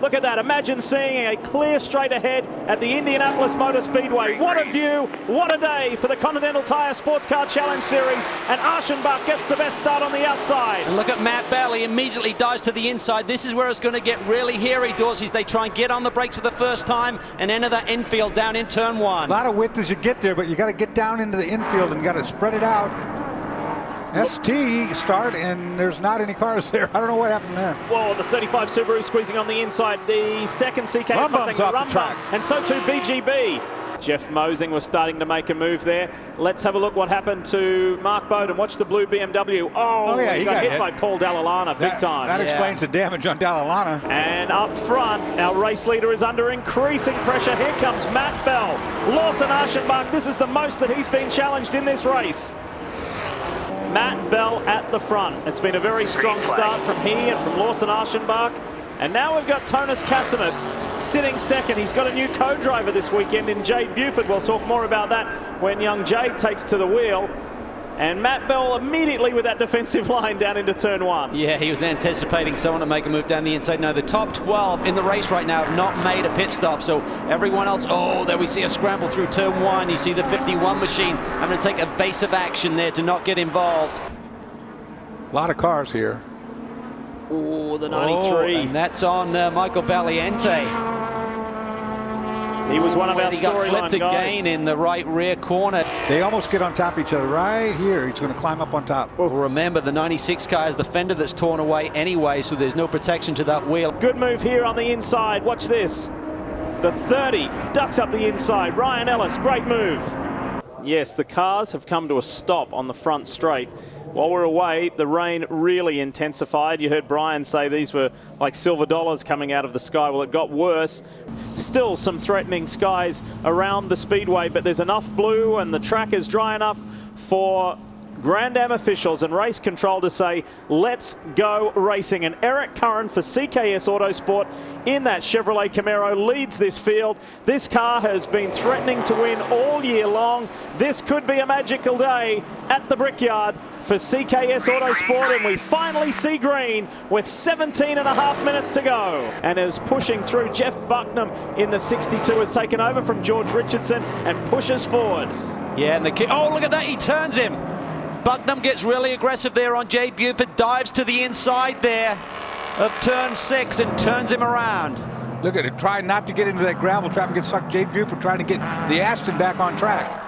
Look at that. Imagine seeing a clear straight ahead at the Indianapolis Motor Speedway. What a view, what a day for the Continental Tire Sports Car Challenge Series. And Aschenbach gets the best start on the outside. And look at Matt Bell. He immediately dives to the inside. This is where it's going to get really hairy, Dorsey's. They try and get on the brakes for the first time and enter that infield down in turn one. A lot of width as you get there, but you got to get down into the infield and got to spread it out. ST start, and there's not any cars there. I don't know what happened there. Whoa, the 35 Subaru squeezing on the inside. The second CK Mustang, the rum track. And so too BGB. Jeff Mosing was starting to make a move there. Let's have a look what happened to Mark Bowden. Watch the blue BMW. Oh yeah, he got hit by Paul Dall'Anna big time. That explains the damage on Dall'Anna. And up front, our race leader is under increasing pressure. Here comes Matt Bell. Lawson Aschenbach, this is the most that he's been challenged in this race. Matt Bell at the front. It's been a very strong start from he and from Lawson Aschenbach. And now we've got Tonis Kasinitz sitting second. He's got a new co-driver this weekend in Jade Buford. We'll talk more about that when young Jade takes to the wheel. And Matt Bell immediately with that defensive line down into turn one. Yeah, he was anticipating someone to make a move down the inside. No, the top 12 in the race right now have not made a pit stop. So everyone else, oh, there we see a scramble through turn one. You see the 51 machine having to take evasive action there to not get involved. A lot of cars here. Oh, the 93. Oh, and that's on Michael Valiente. He was one of our He got clipped again in the right rear corner. They almost get on top of each other right here. He's going to climb up on top. Well, remember, the 96 car has the fender that's torn away anyway, so there's no protection to that wheel. Good move here on the inside. Watch this. The 30 ducks up the inside. Ryan Ellis, great move. Yes, the cars have come to a stop on the front straight. While we're away, the rain really intensified. You heard Brian say these were like silver dollars coming out of the sky. Well, it got worse. Still some threatening skies around the speedway, but there's enough blue and the track is dry enough for Grand-Am officials and race control to say, let's go racing. And Eric Curran for CKS Autosport in that Chevrolet Camaro leads this field. This car has been threatening to win all year long. This could be a magical day at the Brickyard for CKS Autosport, and we finally see green with 17.5 minutes to go. And is pushing through. Jeff Bucknam in the 62 has taken over from George Richardson and pushes forward. Yeah, and the kid, oh, look at that, he turns him. Bucknam gets really aggressive there on Jade Buford, dives to the inside there of turn 6 and turns him around. Look at it, trying not to get into that gravel trap and get stuck. Jade Buford trying to get the Aston back on track.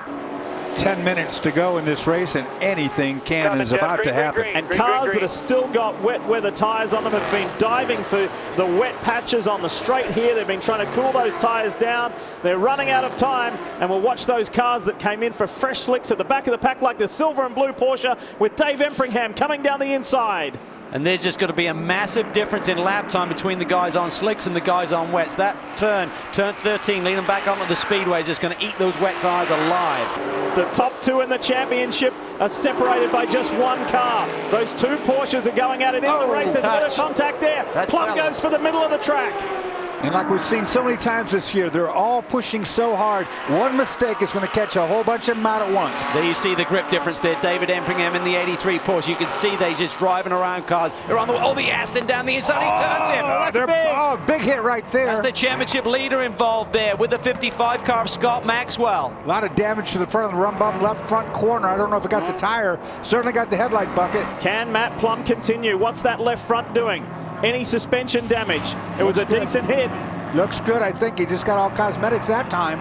10 minutes to go in this race, and anything is about to happen. And cars that have still got wet weather tires on them have been diving for the wet patches on the straight here. They've been trying to cool those tires down. They're running out of time, and we'll watch those cars that came in for fresh slicks at the back of the pack, like the silver and blue Porsche with Dave Empringham coming down the inside. And there's just going to be a massive difference in lap time between the guys on slicks and the guys on wets. That turn 13, leading back onto the speedway, is just going to eat those wet tires alive. The top two in the championship are separated by just one car. Those two Porsches are going at it in the race. There's a bit of contact there. Plum goes for the middle of the track. And like we've seen so many times this year, they're all pushing so hard. One mistake is going to catch a whole bunch of them out at once. There you see the grip difference there. David Empringham in the 83 Porsche. You can see they just driving around cars. They're on the Aston down the inside. He turns him. That's big. Big hit right there. That's the championship leader involved there with the 55 car of Scott Maxwell. A lot of damage to the front of the rum bum left front corner. I don't know if it got the tire. Certainly got the headlight bucket. Can Matt Plum continue? What's that left front doing? Any suspension damage? It was a decent hit. Looks good. I think he just got all cosmetics that time.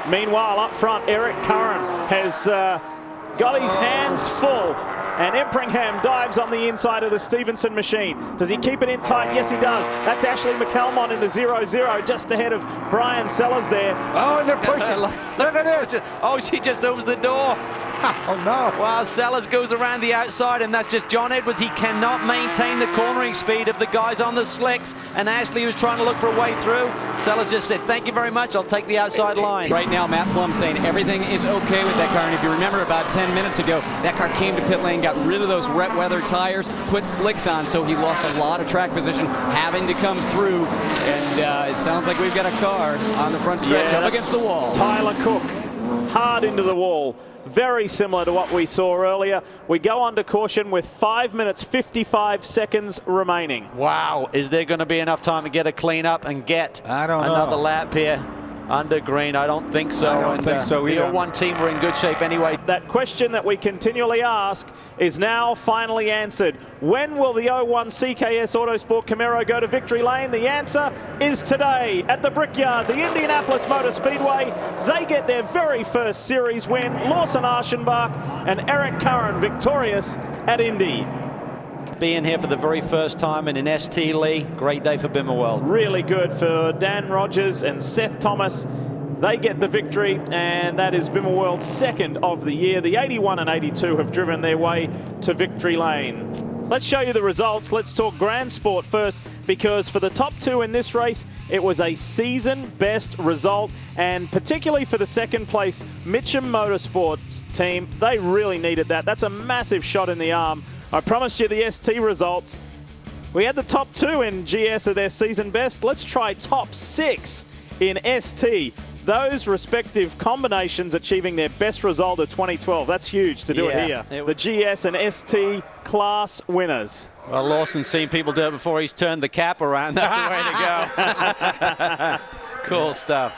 Meanwhile, up front, Eric Curran has got his hands full, and Empringham dives on the inside of the Stevenson machine. Does he keep it in tight? Yes, he does. That's Ashley McElmont in the 0-0, just ahead of Brian Sellers there. Oh, and they're pushing. Look at this. Oh, she just opens the door. Oh, no. Well, Sellers goes around the outside, and that's just John Edwards. He cannot maintain the cornering speed of the guys on the slicks, and Ashley was trying to look for a way through. Sellers just said, thank you very much, I'll take the outside line. Right now, Matt Plum saying everything is okay with that car, and if you remember about 10 minutes ago, that car came to pit lane, got rid of those wet weather tires, put slicks on, so he lost a lot of track position, having to come through, and it sounds like we've got a car on the front stretch up against the wall. Tyler Cook hard into the wall. Very similar to what we saw earlier. We go on to caution with 5 minutes 55 seconds remaining. Wow, is there going to be enough time to get a clean up and get another lap here under green? I don't think so. I don't think so either. The 01 team were in good shape anyway. That question that we continually ask is now finally answered. When will the 01 CKS Autosport Camaro go to victory lane? The answer is today at the Brickyard, the Indianapolis Motor Speedway. They get their very first series win. Lawson Archenbach and Eric Curran victorious at Indy. Being here for the very first time in an ST Lee, great day for Bimmerworld. Really good for Dan Rogers and Seth Thomas. They get the victory, and that is Bimmerworld's second of the year. The 81 and 82 have driven their way to victory lane. Let's show you the results. Let's talk Grand Sport first, because for the top two in this race, it was a season best result, and particularly for the second place Mitcham Motorsports team, they really needed that. That's a massive shot in the arm. I promised you the ST results. We had the top two in GS of their season best. Let's try top six in ST. Those respective combinations achieving their best result of 2012. That's huge to do it here. The GS and ST class winners. Well, Lawson's seen people do it before he's turned the cap around. That's the way to go. Cool stuff.